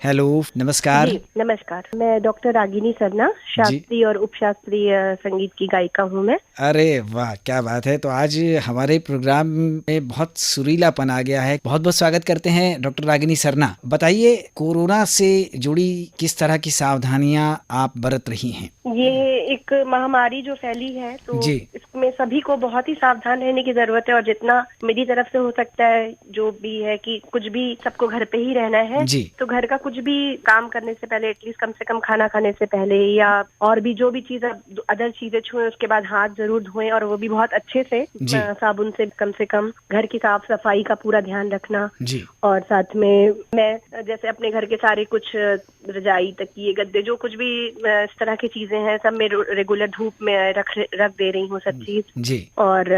Hello, नमस्कार। जी, नमस्कार। मैं डॉक्टर रागिनी सरना, जी। शास्त्रीय और उपशास्त्रीय संगीत की गायिका हूँ मैं। अरे वाह, क्या बात है। तो आज हमारे प्रोग्राम में बहुत सुरीलापन आ गया है। बहुत बहुत स्वागत करते हैं डॉक्टर रागिनी सरना। बताइए, कोरोना से जुड़ी किस तरह की सावधानियां आप बरत रही हैं? ये एक महामारी जो फैली है, तो जी। इसमें सभी को बहुत ही सावधान रहने की जरूरत है और जितना मेरी तरफ से हो सकता है जो भी है कि कुछ भी सबको घर पे ही रहना है। जी। तो घर का कुछ भी काम करने से पहले एटलीस्ट कम से कम खाना खाने से पहले या और भी जो भी चीज अदर चीजें छुएं उसके बाद हाथ जरूर धोएं और वो भी बहुत अच्छे से जी। साबुन से कम से कम। घर की साफ सफाई का पूरा ध्यान रखना। जी। और साथ में मैं जैसे अपने घर के सारे कुछ रजाई तकिए गद्दे जो कुछ भी इस तरह की चीजें हैं सब मैं रेगुलर धूप में रख दे रही हूँ सब चीज। जी। और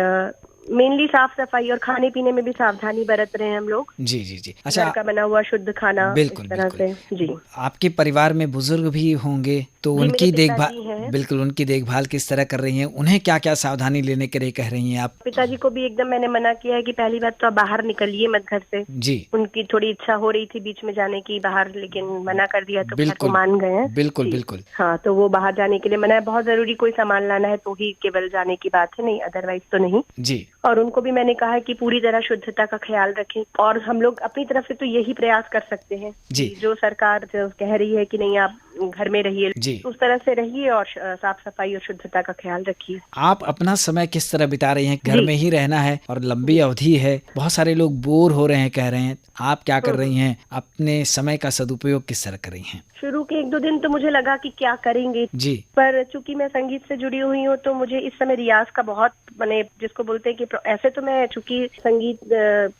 मेनली साफ सफाई और खाने पीने में भी सावधानी बरत रहे हैं हम लोग। जी। जी। जी। घर अच्छा। का बना हुआ शुद्ध खाना इस बिल्कुल तरह बिल्कुल। से। जी। आपके परिवार में बुजुर्ग भी होंगे, तो जी, मेरे उनकी देखभाल, पिताजी हैं। बिल्कुल, उनकी देखभाल किस तरह कर रही हैं? उन्हें क्या क्या सावधानी लेने के लिए कह रही हैं आप? पिताजी को भी एकदम मैंने मना किया है कि पहली बात तो आप बाहर निकलिए मत घर से। जी। उनकी थोड़ी इच्छा हो रही थी बीच में जाने की बाहर, लेकिन मना कर दिया तो खैर वो बिल्कुल मान गए हैं। बिल्कुल। जी। बिल्कुल। हाँ, तो वो बाहर जाने के लिए मना है। बहुत जरूरी कोई सामान लाना है तो ही केवल जाने की बात है, नहीं अदरवाइज तो नहीं। जी। और उनको भी मैंने कहा है कि पूरी तरह शुद्धता का ख्याल रखें और हम लोग अपनी तरफ से तो यही प्रयास कर सकते हैं जी। कि जो सरकार जो कह रही है कि नहीं आप घर में रहिए, जी। उस तरह से रहिए और साफ सफाई और शुद्धता का ख्याल रखिए। आप अपना समय किस तरह बिता रही हैं? घर जी। में ही रहना है और लंबी जी। अवधि है, बहुत सारे लोग बोर हो रहे हैं कह रहे हैं। आप क्या कर रही हम्म। हैं? अपने समय का सदुपयोग किस तरह कर रही हैं? शुरू के एक दो दिन तो मुझे लगा कि क्या करेंगे, जी। पर चूंकि मैं संगीत से जुड़ी हुई हूँ तो मुझे इस समय रियाज का बहुत माने जिसको बोलते हैं कि ऐसे तो मैं चूंकि संगीत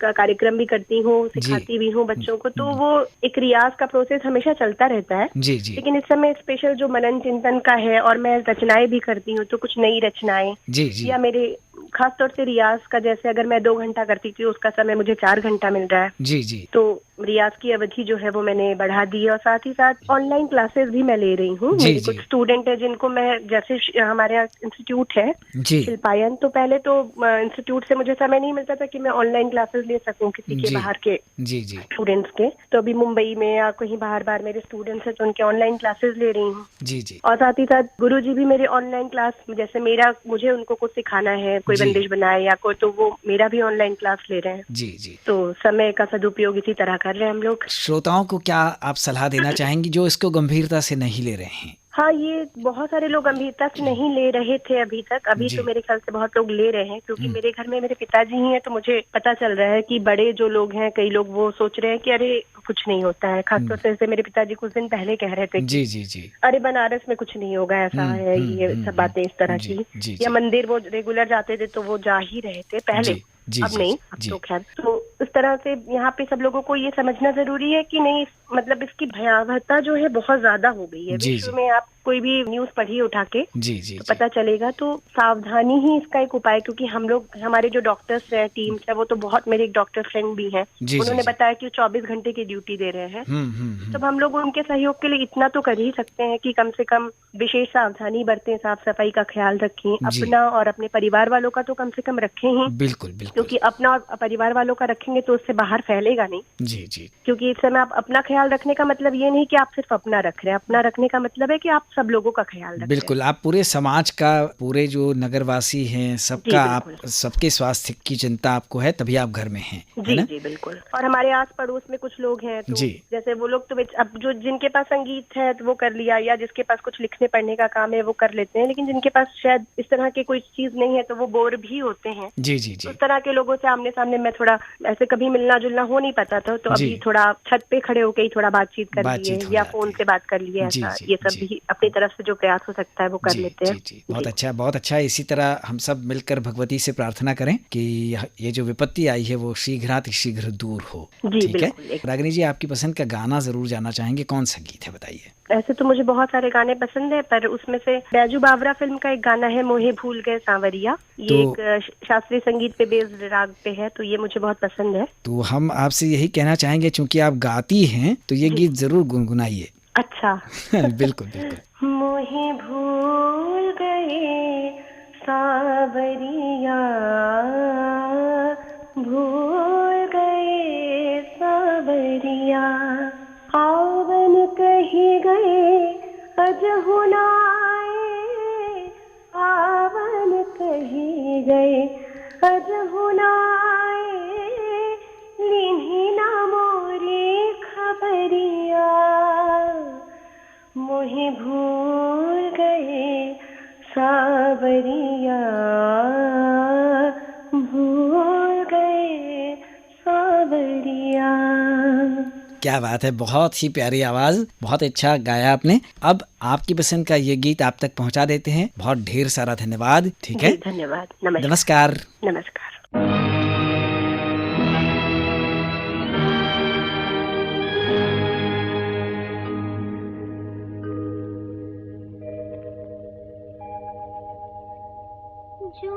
का कार्यक्रम भी करती हूँ, जी। सिखाती भी हूँ बच्चों को, तो वो एक रियाज का प्रोसेस हमेशा चलता रहता है। जी। जी। लेकिन इस समय स्पेशल जो मनन चिंतन का है और मैं रचनाएं भी करती हूँ, तो कुछ नई रचनाएं जी। जी। या मेरे खासतौर से रियाज का, जैसे अगर मैं 2 घंटा करती थी उसका समय मुझे 4 घंटा मिल रहा है। जी। जी। तो रियाज की अवधि जो है वो मैंने बढ़ा दी है और साथ ही साथ ऑनलाइन क्लासेस भी मैं ले रही हूँ। जी। मेरे जी। कुछ स्टूडेंट है जिनको मैं जैसे हमारे यहाँ इंस्टीट्यूट है जी। शिल्पायन, तो पहले तो इंस्टीट्यूट से मुझे समय नहीं मिलता था कि मैं ऑनलाइन क्लासेस ले सकूं किसी के जी। बाहर के जी। जी। स्टूडेंट्स के। तो अभी मुंबई में या कहीं बाहर बाहर मेरे स्टूडेंट्स हैं तो उनके ऑनलाइन क्लासेस ले रही हूँ। जी। जी। और साथ ही साथ गुरुजी भी मेरे ऑनलाइन क्लास, जैसे मुझे उनको कुछ सिखाना है, कोई जी। बंदिश बनाए या कोई, तो वो मेरा भी ऑनलाइन क्लास ले रहे हैं। जी। जी। तो समय का सदुपयोग इसी तरह कर रहे हैं हम लोग। श्रोताओं को क्या आप सलाह देना चाहेंगी जो इसको गंभीरता से नहीं ले रहे हैं? हाँ, ये बहुत सारे लोग गंभीरता से नहीं ले रहे थे अभी तक। अभी तो जी। मेरे ख्याल से बहुत लोग ले रहे हैं, क्योंकि हम्म। मेरे घर में मेरे पिताजी ही हैं, तो मुझे पता चल रहा है कि बड़े जो लोग हैं, कई लोग वो सोच रहे हैं कि अरे कुछ नहीं होता है। खासतौर से जैसे मेरे पिताजी कुछ दिन पहले कह रहे थे कि जी। जी। जी। अरे बनारस में कुछ नहीं होगा, ऐसा है, ये सब बातें इस तरह जी। की। जी। या जी। मंदिर वो रेगुलर जाते थे तो वो जा ही रहे थे पहले, जी। जी। अब जी। नहीं, अब जी। तो खैर। तो इस तरह से यहाँ पे सब लोगों को ये समझना जरूरी है कि नहीं, मतलब इसकी भयावहता जो है बहुत ज्यादा हो गई है। जी। विश्व जी। में आप कोई भी न्यूज पढ़िए उठा के जी। जी। तो जी। पता चलेगा। तो सावधानी ही इसका एक उपाय, क्योंकि हम लोग, हमारे जो डॉक्टर्स हैं, टीम्स है, वो तो बहुत, मेरे एक डॉक्टर फ्रेंड भी हैं, जी। जी। उन्होंने जी। बताया कि वो 24 घंटे की ड्यूटी दे रहे हैं। हम्म। तब हम लोग उनके सहयोग के लिए इतना तो कर ही सकते हैं कि कम से कम विशेष सावधानी बरतें, साफ सफाई का ख्याल रखें, जी। अपना और अपने परिवार वालों का तो कम से कम रखें ही। बिल्कुल बिल्कुल। क्योंकि अपना और परिवार वालों का रखेंगे तो उससे बाहर फैलेगा नहीं। जी। जी। क्योंकि इस समय आप अपना ख्याल रखने का मतलब ये नहीं कि आप सिर्फ अपना रख रहे हैं, अपना रखने का मतलब है कि आप सब लोगों का ख्याल रख रहे हैं। बिल्कुल, आप पूरे समाज का, पूरे जो नगरवासी हैं, जी सबका, आप बिल्कुल। सबके स्वास्थ्य की चिंता आपको है, तभी आप घर में हैं, है जी ना? जी बिल्कुल। और हमारे आस पड़ोस में कुछ लोग हैं, तो जी। जैसे वो लोग तो अब जो जिनके पास संगीत है तो वो कर लिया, या जिसके पास कुछ लिखने पढ़ने का काम है वो कर लेते हैं, लेकिन जिनके पास शायद इस तरह की कोई चीज नहीं है तो वो बोर भी होते हैं। जी। जी। तो जी। उस तरह के लोगों से आमने सामने मैं थोड़ा, ऐसे कभी मिलना जुलना हो नहीं पाता था, तो जी। अभी थोड़ा छत पे खड़े होके ही थोड़ा बातचीत कर लिए बातचीत हो या जाती फोन है। से बात कर लिए, जी। ऐसा जी। ये सब जी। भी अपनी तरफ से जो प्रयास हो सकता है वो कर जी। लेते हैं। जी। जी। बहुत जी अच्छा, बहुत अच्छा। इसी तरह हम सब मिलकर भगवती से प्रार्थना करें कि ये जो विपत्ति आई है वो शीघ्र दूर हो। जी ठीक है? बिल्कुल। रागिनी जी, आपकी पसंद का गाना ज़रूर जानना चाहेंगे, कौन सा गीत है बताइए? ऐसे तो मुझे बहुत सारे गाने पसंद है, पर उसमें से बैजू बावरा फिल्म का एक गाना है, मोहे भूल गए सांवरिया। तो ये एक शास्त्रीय संगीत पे बेस्ड राग पे है, तो ये मुझे बहुत पसंद है। तो हम आपसे यही कहना चाहेंगे, चूंकि आप गाती हैं तो ये जी। गीत ज़रूर गुनगुनाइए। अच्छा। बिल्कुल बिल्कुल। मोहे भूल गए सांवरिया, भूल गए सांवरिया, आओ कही गए अजहु नाए, आवन कही गए अजहु नाए, लिन्ही ना मोरी खबरिया, मोहि भूल गए सावरिया, भूल गए सावरिया। क्या बात है, बहुत ही प्यारी आवाज, बहुत अच्छा गाया आपने। अब आपकी पसंद का ये गीत आप तक पहुंचा देते हैं। बहुत ढेर सारा धन्यवाद। ठीक है, धन्यवाद। नमस्कार। नमस्कार। जो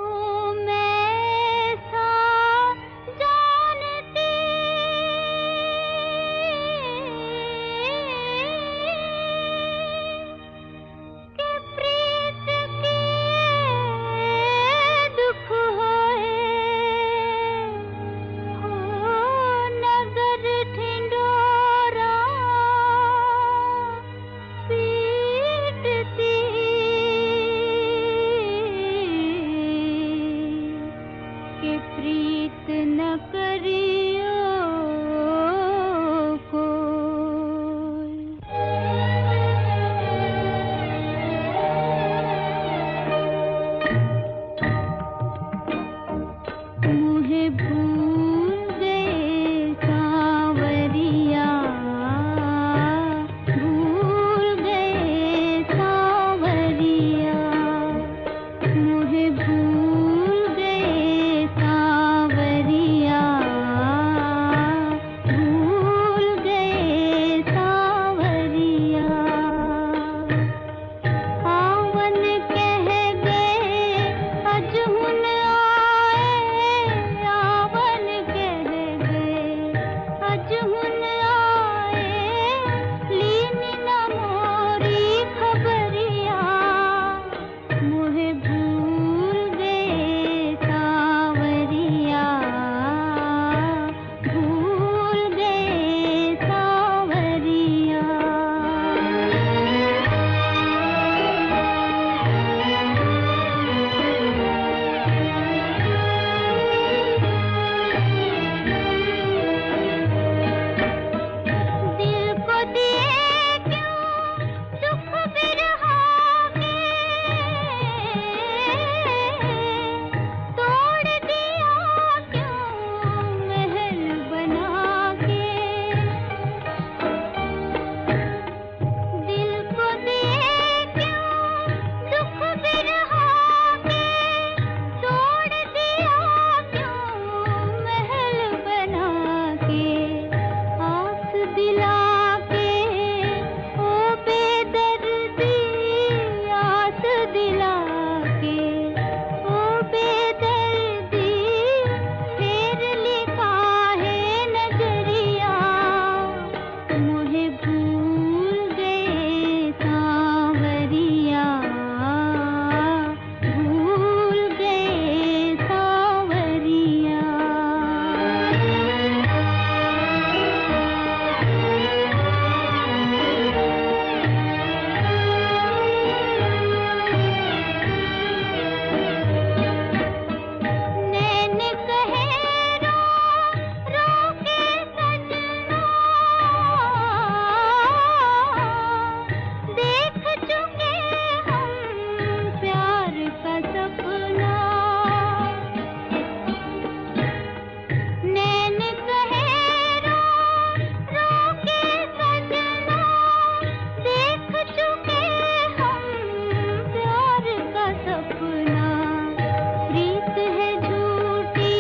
मैं सा जानती कि प्रीत के दुख होए, हो नजर ठिंडोरा पीटती, के प्रीत न करियो कोई। मुझे भूल गए सांवरिया, भूल गए सांवरिया, मुझे भूल गए सांवरिया, भूल गए सांवरिया। आवन कह गए अजहुन आए, आवन कह गए अजहुन आए, लीन न मोरी खबरिया, मुझे भूल गए सांवरिया, भूल गए सांवरिया। दिल को दिए क्यों दुख बिरहा के, तोड़ दिया क्यों महल बना के, दिल को दिए क्यों दुख बिरहा के, तोड़ दिया क्यों महल बना के, आस दिला के ओ बेदर्दी, आस दिला के ओ बेदर्दी, फेर लिखा है नजरिया, मुझे भूल गए सांवरिया, भूल गए सांवरिया। नैन कहे रो रो के सजना, देख चुके हम प्यार का सपना, नैन कहे रो रो के सजना, देख चुके हम प्यार का सपना, प्रीत है झूठी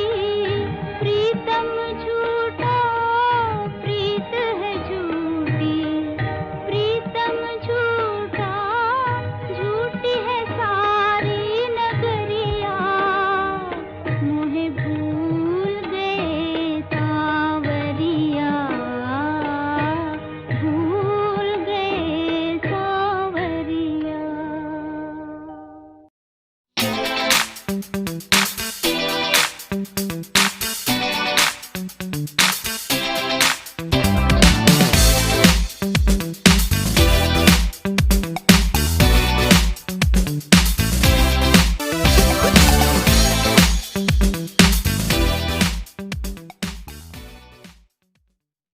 प्रीतम झूठा, प्रीत है झूठी प्रीतम झूठा, झूठी है सारी नगरिया, मुझे भूल गए सांवरिया, भूल गए सांवरिया।